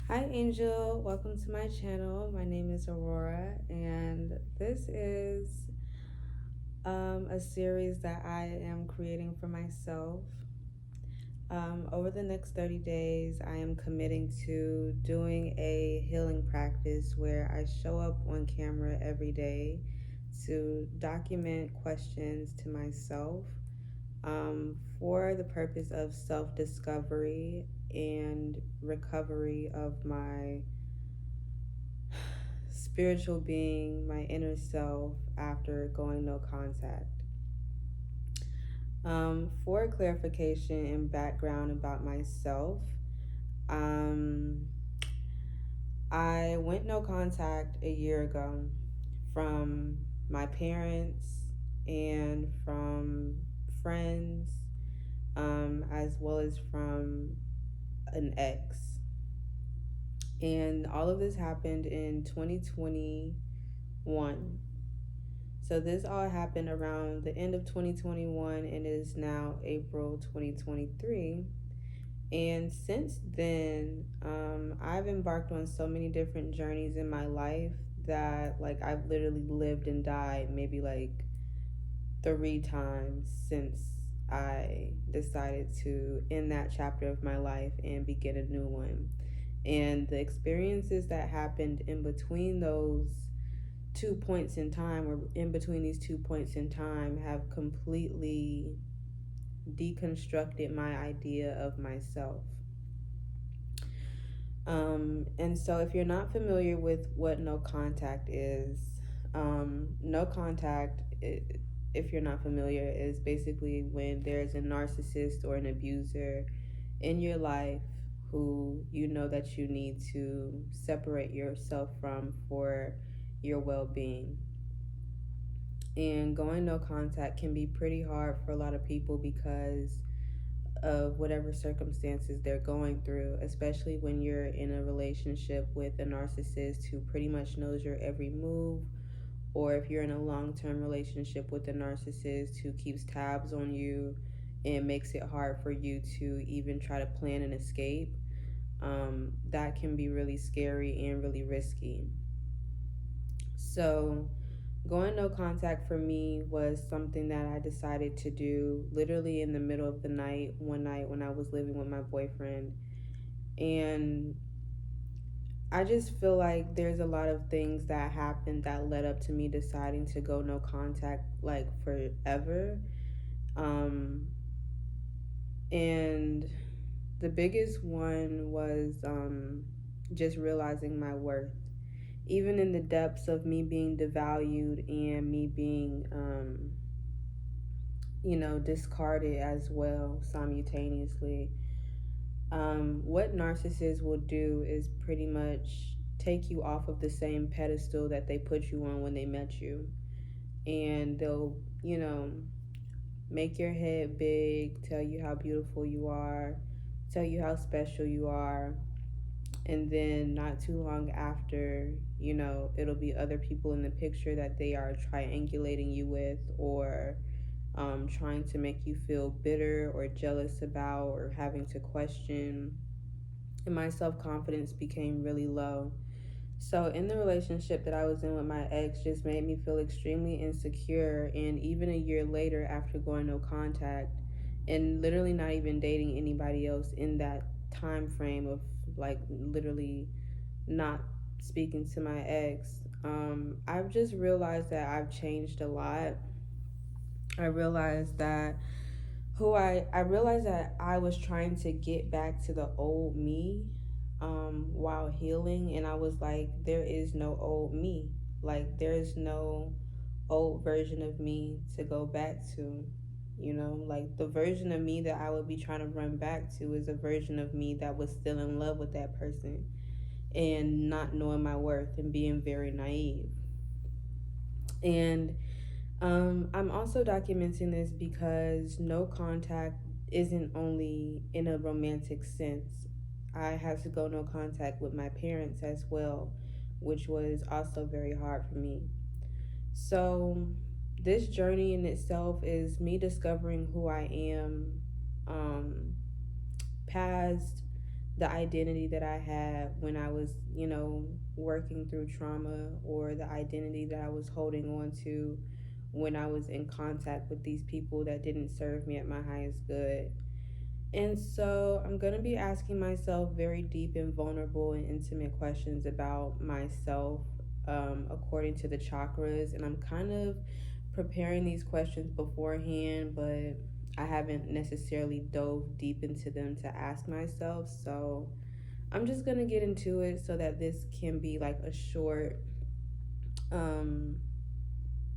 Hi, Angel. Welcome to my channel. My name is Aurora, and this is a series that I am creating for myself. Over the next 30 days, I am committing to doing a healing practice where I show up on camera every day to document questions to myself for the purpose of self discovery and recovery of my spiritual being, my inner self, after going no contact. For clarification and background about myself, um, I went no contact a year ago from my parents and from friends, as well as from an ex. And all of this happened in 2021. So this all happened around the end of 2021 and it is now April 2023. And since then, I've embarked on so many different journeys in my life that I've literally lived and died maybe 3 times since I decided to end that chapter of my life and begin a new one. And the experiences that happened in between those 2 points in time, or in between these 2 points in time, have completely deconstructed my idea of myself. And so if you're not familiar with what no contact is, no contact, if you're not familiar, is basically when there's a narcissist or an abuser in your life who you know that you need to separate yourself from for your well-being. And going no contact can be pretty hard for a lot of people because of whatever circumstances they're going through, especially when you're in a relationship with a narcissist who pretty much knows your every move, or if you're in a long-term relationship with a narcissist who keeps tabs on you and makes it hard for you to even try to plan an escape. That can be really scary and really risky. So going no contact for me was something that I decided to do literally in the middle of the night, one night when I was living with my boyfriend. And I just feel like there's a lot of things that happened that led up to me deciding to go no contact forever. And the biggest one was just realizing my worth. Even in the depths of me being devalued and me being, discarded as well simultaneously. What narcissists will do is pretty much take you off of the same pedestal that they put you on when they met you. And they'll, make your head big, tell you how beautiful you are, tell you how special you are. And then not too long after, it'll be other people in the picture that they are triangulating you with, or trying to make you feel bitter or jealous about, or having to question. And my self-confidence became really low. So in the relationship that I was in with my ex just made me feel extremely insecure. And even a year later, after going no contact and literally not even dating anybody else in that time frame of literally not speaking to my ex, I've just realized that I've changed a lot. I realized that I realized that I was trying to get back to the old me, while healing. And I was like, there is no old me. There is no old version of me to go back to. The version of me that I would be trying to run back to is a version of me that was still in love with that person and not knowing my worth and being very naive. And I'm also documenting this because no contact isn't only in a romantic sense. I had to go no contact with my parents as well, which was also very hard for me. So this journey in itself is me discovering who I am, past the identity that I had when I was, working through trauma, or the identity that I was holding on to when I was in contact with these people that didn't serve me at my highest good. And so I'm going to be asking myself very deep and vulnerable and intimate questions about myself, according to the chakras. And I'm kind of preparing these questions beforehand, but I haven't necessarily dove deep into them to ask myself. So I'm just going to get into it so that this can be like a short, um,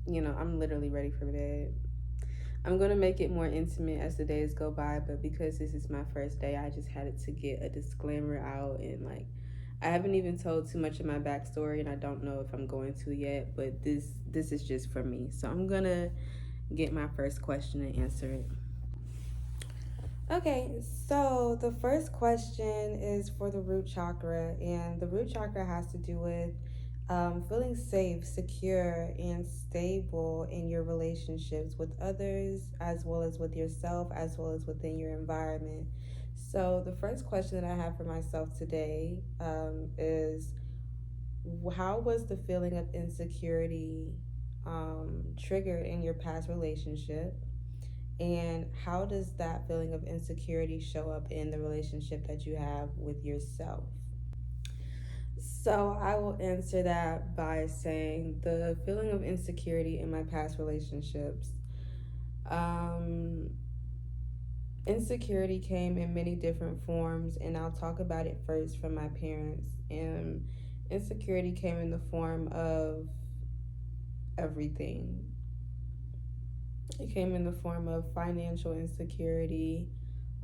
I'm literally ready for bed. I'm gonna make it more intimate as the days go by, but because this is my first day, I just had to get a disclaimer out. And like, I haven't even told too much of my backstory, and I don't know if I'm going to yet. But this is just for me, so I'm gonna get my first question and answer it. Okay, so the first question is for the root chakra, and the root chakra has to do with feeling safe, secure, and stable in your relationships with others, as well as with yourself, as well as within your environment. So, the first question that I have for myself today is, how was the feeling of insecurity triggered in your past relationship? And how does that feeling of insecurity show up in the relationship that you have with yourself? So I will answer that by saying the feeling of insecurity in my past relationships. Um, Insecurity came in many different forms, and I'll talk about it first from my parents. And insecurity came in the form of everything. It came in the form of financial insecurity,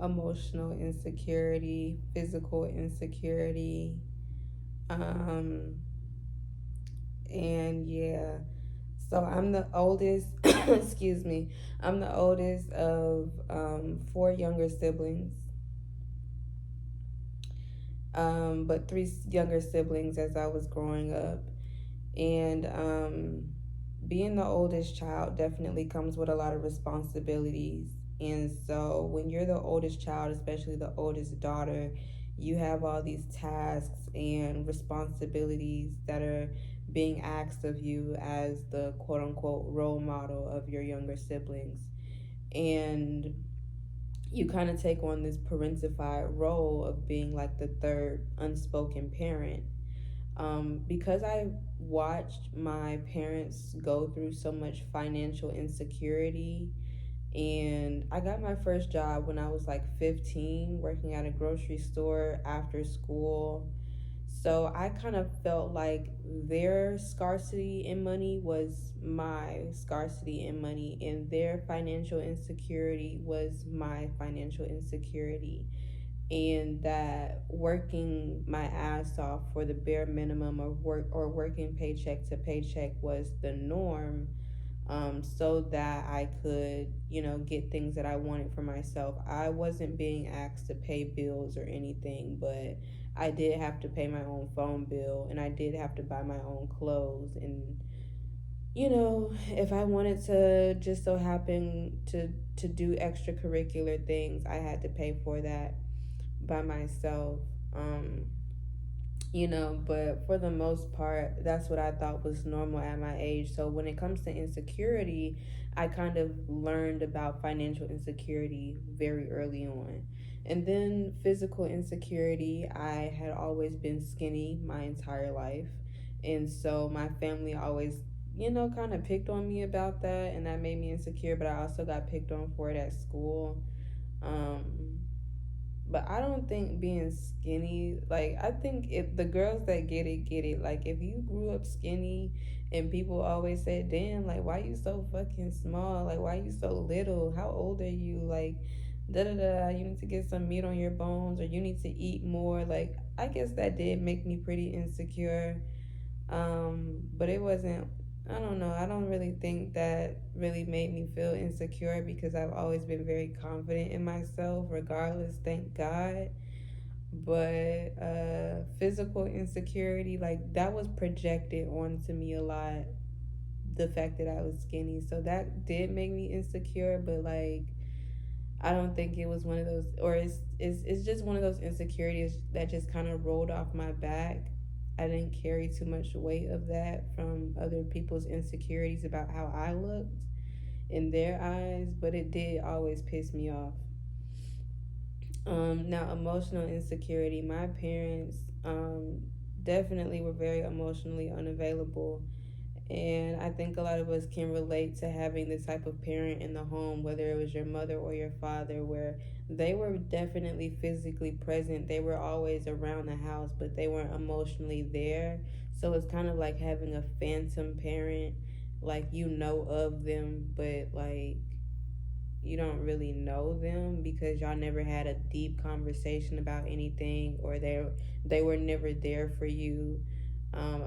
emotional insecurity, physical insecurity, um, and yeah. So I'm the oldest. Excuse me. I'm the oldest of four younger siblings, but three younger siblings as I was growing up. And being the oldest child definitely comes with a lot of responsibilities. And so when you're the oldest child, especially the oldest daughter, you have all these tasks and responsibilities that are being asked of you as the quote unquote role model of your younger siblings. And you kind of take on this parentified role of being like the third unspoken parent. Because I watched my parents go through so much financial insecurity, and I got my first job when I was like 15, working at a grocery store after school. So I kind of felt like their scarcity in money was my scarcity in money, and their financial insecurity was my financial insecurity. And that working my ass off for the bare minimum of work, or working paycheck to paycheck, was the norm, so that I could, get things that I wanted for myself. I wasn't being asked to pay bills or anything, but I did have to pay my own phone bill, and I did have to buy my own clothes. And if I wanted to just so happen to do extracurricular things, I had to pay for that by myself. Um, but for the most part, that's what I thought was normal at my age. So when it comes to insecurity, I kind of learned about financial insecurity very early on. And then physical insecurity, I had always been skinny my entire life. And so my family always, kind of picked on me about that, and that made me insecure, but I also got picked on for it at school. Um, but I don't think being skinny, like, I think if the girls that get it, get it. Like, if you grew up skinny and people always say, damn, like, why you so fucking small? Like, why you so little? How old are you? Like, da da da, you need to get some meat on your bones, or you need to eat more. Like, I guess that did make me pretty insecure. But it wasn't, I don't know, I don't really think that really made me feel insecure, because I've always been very confident in myself, regardless, thank God. But physical insecurity, like, that was projected onto me a lot, the fact that I was skinny. So that did make me insecure, but like, I don't think it was one of those, or it's just one of those insecurities that just kind of rolled off my back. I didn't carry too much weight of that from other people's insecurities about how I looked in their eyes, but it did always piss me off. Now, emotional insecurity. My parents definitely were very emotionally unavailable, and I think a lot of us can relate to having the type of parent in the home, whether it was your mother or your father, where they were definitely physically present. They were always around the house, but they weren't emotionally there. So it's kind of like having a phantom parent, like you know of them, but like you don't really know them because y'all never had a deep conversation about anything, or they were never there for you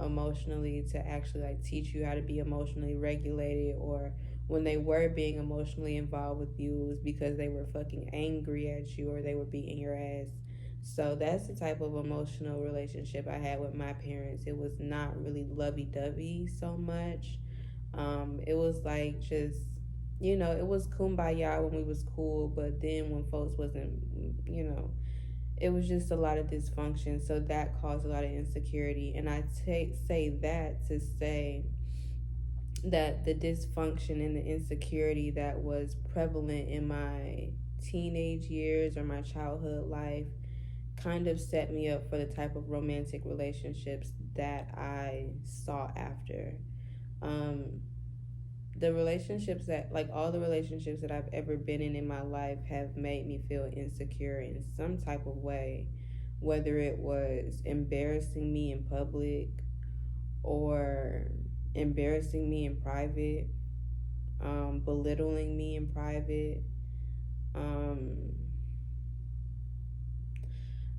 emotionally to actually like teach you how to be emotionally regulated, or when they were being emotionally involved with you, it was because they were fucking angry at you or they were beating your ass. So that's the type of emotional relationship I had with my parents. It was not really lovey-dovey so much. It was like just, it was kumbaya when we was cool, but then when folks wasn't, you know, it was just a lot of dysfunction. So that caused a lot of insecurity. And I say that to say that the dysfunction and the insecurity that was prevalent in my teenage years or my childhood life kind of set me up for the type of romantic relationships that I sought after. Um, the relationships that, like, all the relationships that I've ever been in my life have made me feel insecure in some type of way, whether it was embarrassing me in public or embarrassing me in private, belittling me in private. Um,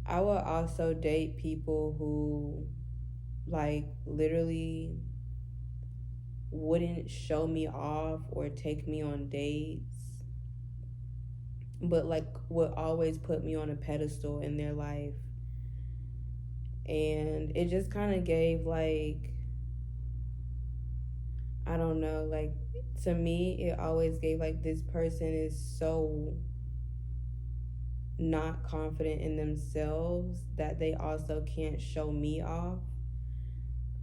I will also date people who, like, literally wouldn't show me off or take me on dates, but like would always put me on a pedestal in their life. And it just kind of gave, like, I don't know, like, to me it always gave like this person is so not confident in themselves that they also can't show me off.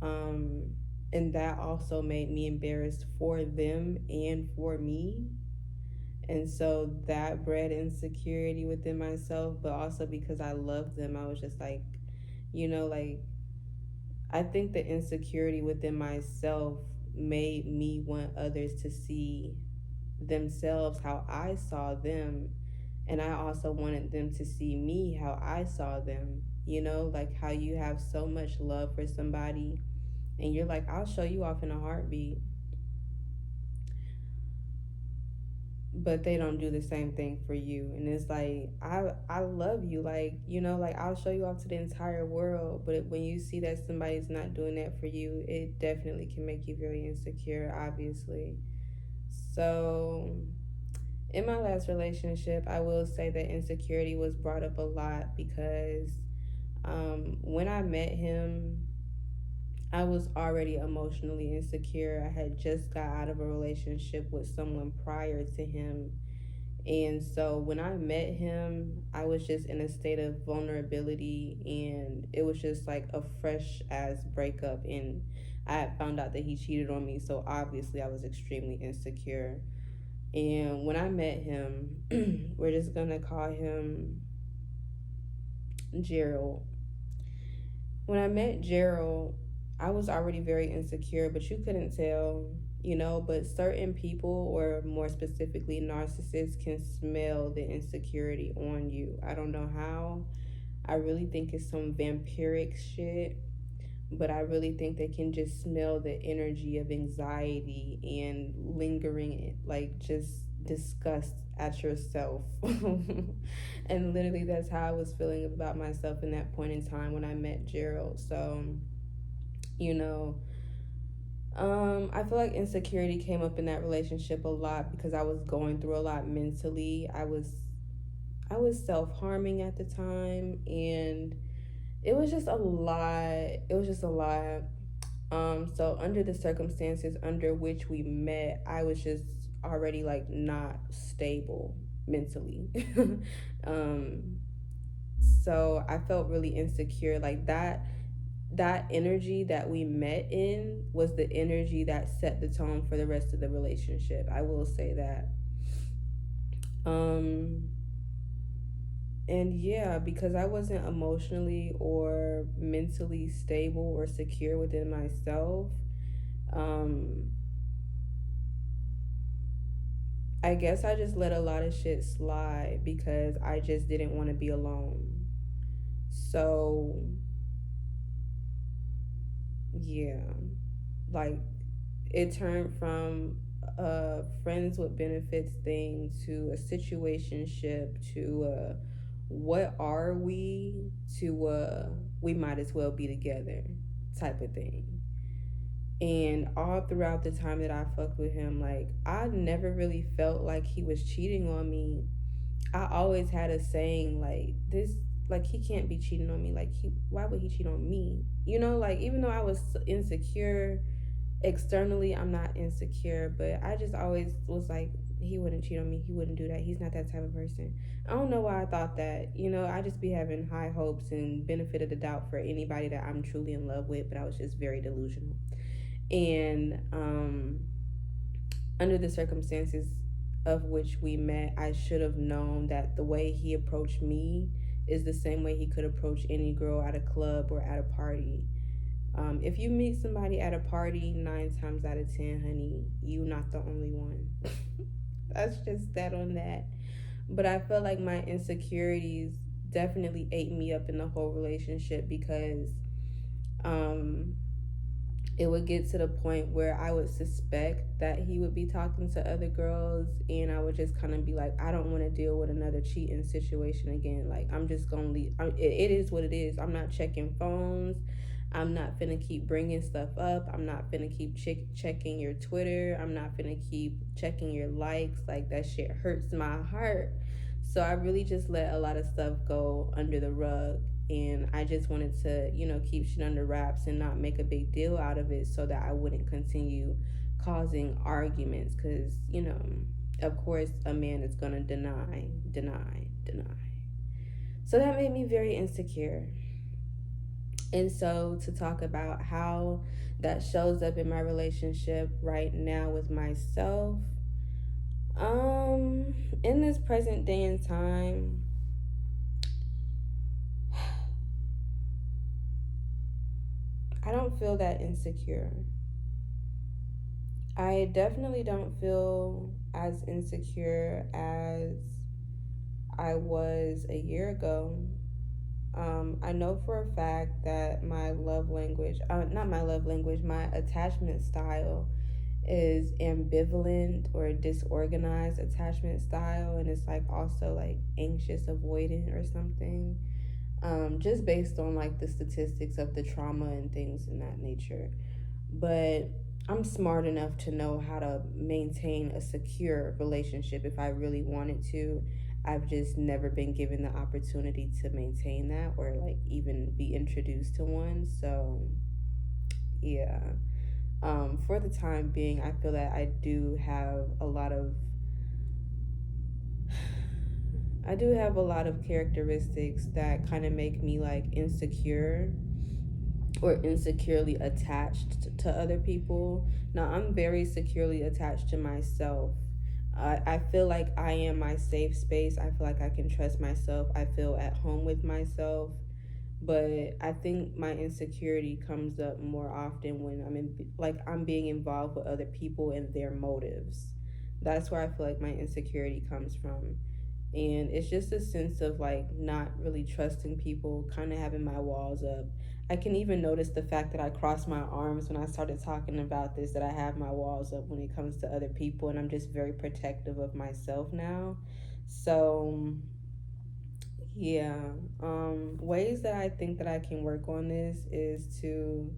um and that also made me embarrassed for them and for me. And so that bred insecurity within myself, but also because I loved them, I was just like, like, I think the insecurity within myself made me want others to see themselves how I saw them. And I also wanted them to see me how I saw them. Like how you have so much love for somebody and you're like, I'll show you off in a heartbeat. But they don't do the same thing for you, and it's like, I love you, like, like, I'll show you off to the entire world, but when you see that somebody's not doing that for you, it definitely can make you very insecure, obviously. So in my last relationship, I will say that insecurity was brought up a lot because when I met him, I was already emotionally insecure. I had just got out of a relationship with someone prior to him. And so when I met him, I was just in a state of vulnerability, and it was just like a fresh ass breakup. And I had found out that he cheated on me. So obviously, I was extremely insecure. And when I met him, we're just going to call him Gerald. When I met Gerald, I was already very insecure, but you couldn't tell, but certain people, or more specifically narcissists, can smell the insecurity on you. I don't know how. I really think it's some vampiric shit, but I really think they can just smell the energy of anxiety and lingering, like, just disgust at yourself. And literally, that's how I was feeling about myself in that point in time when I met Gerald. So, you know, I feel like insecurity came up in that relationship a lot because I was going through a lot mentally. I was self-harming at the time, and it was just a lot. It was just a lot. So under the circumstances under which we met, I was just already like not stable. mentally. um, so I felt really insecure. Like that energy that we met in was the energy that set the tone for the rest of the relationship. I will say that. Um, and yeah, because I wasn't emotionally or mentally stable or secure within myself, um, I guess I just let a lot of shit slide because I just didn't want to be alone. So, yeah, like it turned from a friends with benefits thing to a situationship to what are we to we might as well be together type of thing. And all throughout the time that I fucked with him, like I never really felt like he was cheating on me. I always had a saying like this, like he can't be cheating on me. Like he, why would he cheat on me? You know, like even though I was insecure externally, I'm not insecure, but I just always was like, he wouldn't cheat on me. He wouldn't do that. He's not that type of person. I don't know why I thought that. You know, I just be having high hopes and benefit of the doubt for anybody that I'm truly in love with, but I was just very delusional. And under the circumstances of which we met, I should have known that the way he approached me is the same way he could approach any girl at a club or at a party. If you meet somebody at a party, 9 times out of 10, honey, you not the only one. That's just that on that. But I felt like my insecurities definitely ate me up in the whole relationship because um, it would get to the point where I would suspect that he would be talking to other girls, and I would just kind of be like, I don't want to deal with another cheating situation again. Like, I'm just gonna leave. It is what it is. I'm not checking phones. I'm not finna keep bringing stuff up. I'm not finna keep checking your Twitter. I'm not finna keep checking your likes. Like, that shit hurts my heart. So I really just let a lot of stuff go under the rug, and I just wanted to, keep shit under wraps and not make a big deal out of it so that I wouldn't continue causing arguments because, of course, a man is gonna deny, deny, deny. So that made me very insecure. And so to talk about how that shows up in my relationship right now with myself, in this present day and time, I don't feel that insecure. I definitely don't feel as insecure as I was a year ago. I know for a fact that my love language, not my love language, my attachment style is ambivalent or disorganized attachment style, and it's like also like anxious avoidant or something. Just based on like the statistics of the trauma and things in that nature. But I'm smart enough to know how to maintain a secure relationship if I really wanted to. I've just never been given the opportunity to maintain that or like even be introduced to one. So, yeah. For the time being, I feel that I do have a lot of characteristics that kind of make me like insecure or insecurely attached to other people. Now, I'm very securely attached to myself. I feel like I am my safe space. I feel like I can trust myself. I feel at home with myself. But I think my insecurity comes up more often when I'm being involved with other people and their motives. That's where I feel like my insecurity comes from. And it's just a sense of like not really trusting people, kind of having my walls up. I can even notice the fact that I crossed my arms when I started talking about this, that I have my walls up when it comes to other people, and I'm just very protective of myself now. So, yeah, ways that I think that I can work on this is to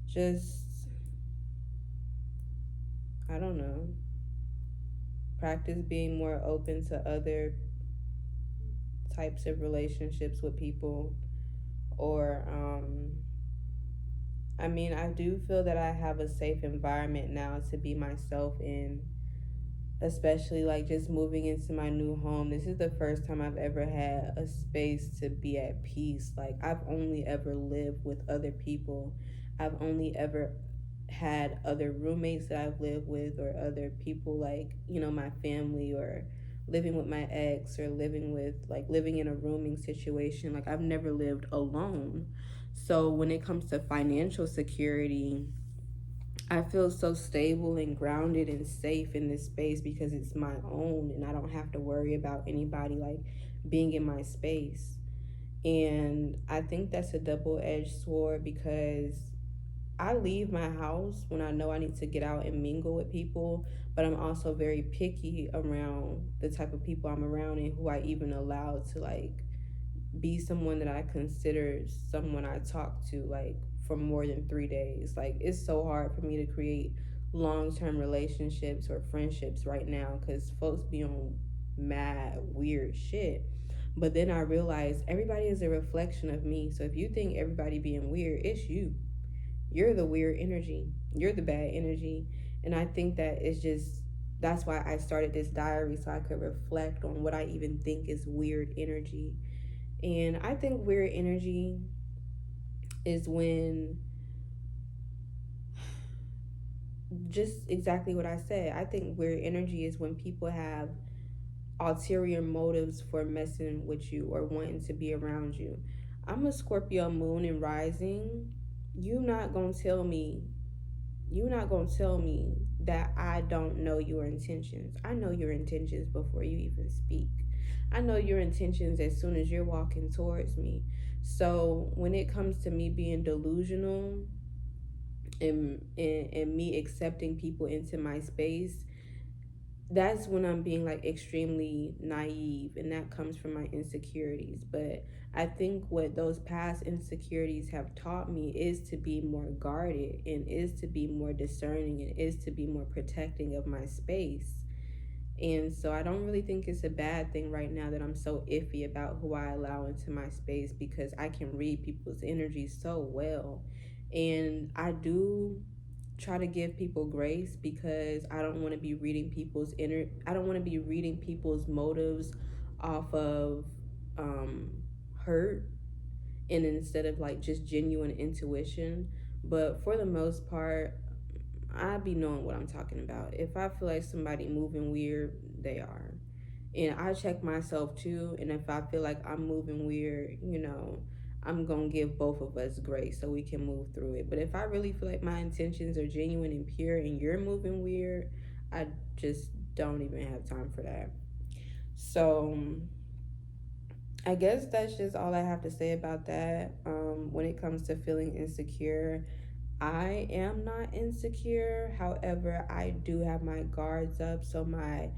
just, I don't know, practice being more open to other types of relationships with people. Or, I mean, I do feel that I have a safe environment now to be myself in, especially like just moving into my new home. This is the first time I've ever had a space to be at peace. Like, I've only ever lived with other people. I've only ever had other roommates that I've lived with, or other people, like, you know, my family, or living with my ex, or living in a rooming situation. Like, I've never lived alone. So when it comes to financial security, I feel so stable and grounded and safe in this space because it's my own, and I don't have to worry about anybody like being in my space. And I think that's a double-edged sword, because I leave my house when I know I need to get out and mingle with people, but I'm also very picky around the type of people I'm around and who I even allow to like be someone that I consider someone I talk to like for more than 3 days. Like, it's so hard for me to create long-term relationships or friendships right now because folks be on mad weird shit. But then I realize everybody is a reflection of me. So if you think everybody being weird, it's you. You're the weird energy. You're the bad energy. And I think that it's just, that's why I started this diary, so I could reflect on what I even think is weird energy. And I think weird energy is when, just exactly what I said, I think weird energy is when people have ulterior motives for messing with you or wanting to be around you. I'm a Scorpio moon and rising. You not gonna tell me, you not gonna tell me that I don't know your intentions. I know your intentions before you even speak. I know your intentions as soon as you're walking towards me. So when it comes to me being delusional and me accepting people into my space, that's when I'm being like extremely naive, and that comes from my insecurities. But I think what those past insecurities have taught me is to be more guarded, and is to be more discerning, and is to be more protecting of my space. And so I don't really think it's a bad thing right now that I'm so iffy about who I allow into my space, because I can read people's energy so well. And I do try to give people grace, because I don't want to be reading people's I don't want to be reading people's motives off of um hurt, and instead of like just genuine intuition. But for the most part, I be knowing what I'm talking about. If I feel like somebody moving weird, they are. And I check myself too. And if I feel like I'm moving weird, you know, I'm going to give both of us grace so we can move through it. But if I really feel like my intentions are genuine and pure and you're moving weird, I just don't even have time for that. So I guess that's just all I have to say about that. When it comes to feeling insecure, I am not insecure. However, I do have my guards up. So my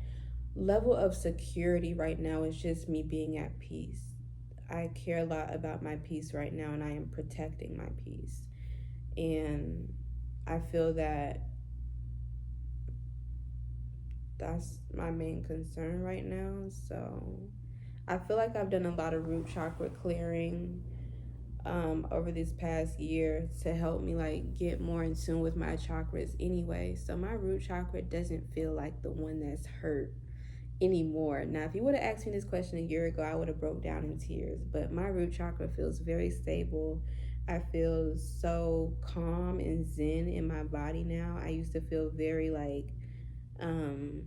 level of security right now is just me being at peace. I care a lot about my peace right now, and I am protecting my peace. And I feel that that's my main concern right now. So I feel like I've done a lot of root chakra clearing over this past year to help me like get more in tune with my chakras anyway. So my root chakra doesn't feel like the one that's hurt anymore. Now, if you would have asked me this question a year ago, I would have broke down in tears. But my root chakra feels very stable. I feel so calm and zen in my body now. I used to feel very um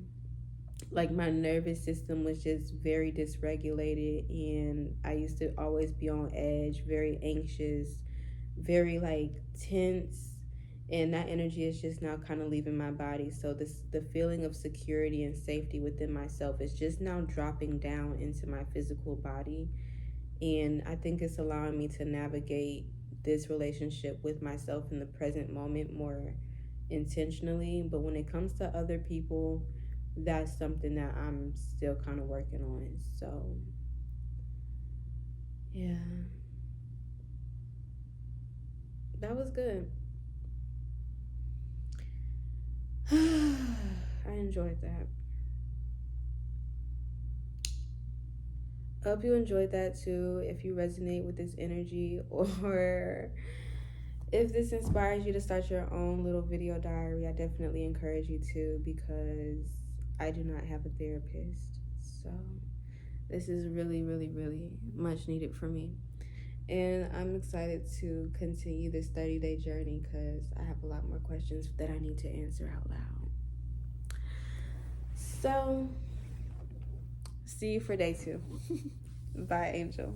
like my nervous system was just very dysregulated, and I used to always be on edge, very anxious, very like tense, and that energy is just now kind of leaving my body. So this, the feeling of security and safety within myself is just now dropping down into my physical body, and I think it's allowing me to navigate this relationship with myself in the present moment more intentionally. But when it comes to other people, that's something that I'm still kind of working on. So yeah, that was good. I enjoyed that. I hope you enjoyed that too. If you resonate with this energy, or if this inspires you to start your own little video diary, I definitely encourage you to, because I do not have a therapist. So this is really, really, really much needed for me. And I'm excited to continue this 30-day journey because I have a lot more questions that I need to answer out loud. So, see you for day 2. Bye, Angel.